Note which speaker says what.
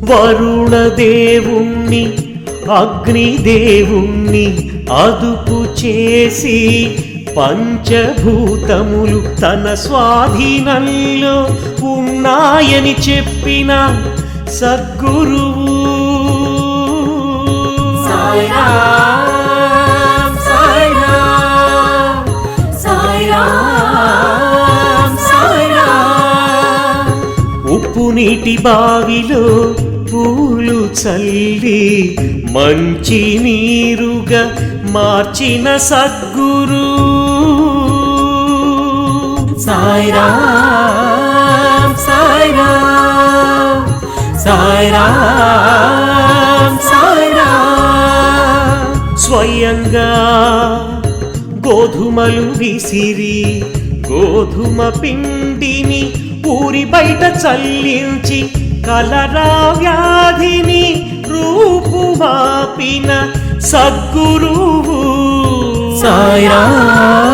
Speaker 1: వరుణదేవుణ్ణి అగ్నిదేవుణ్ణి అదుపు చేసి పంచభూతములు తన స్వాధీనంలో ఉన్నాయని చెప్పిన సద్గురువు
Speaker 2: సాయిరామ్ సాయిరామ్ సాయిరామ్ సాయిరామ్.
Speaker 1: ఉప్పు నీటి బావిలో పూలు చల్లి మంచి నీరుగా మార్చిన సద్గురు
Speaker 2: సాయిరామ్ సాయిరామ్ సాయిరామ్ సాయిరామ్.
Speaker 1: స్వయంగా గోధుమలు విసిరి గోధుమ పిండిని ఊరి బయట చల్లించి కలరా వ్యాధిని రూపుమాపిన సద్గురువు
Speaker 2: సాయిరామ్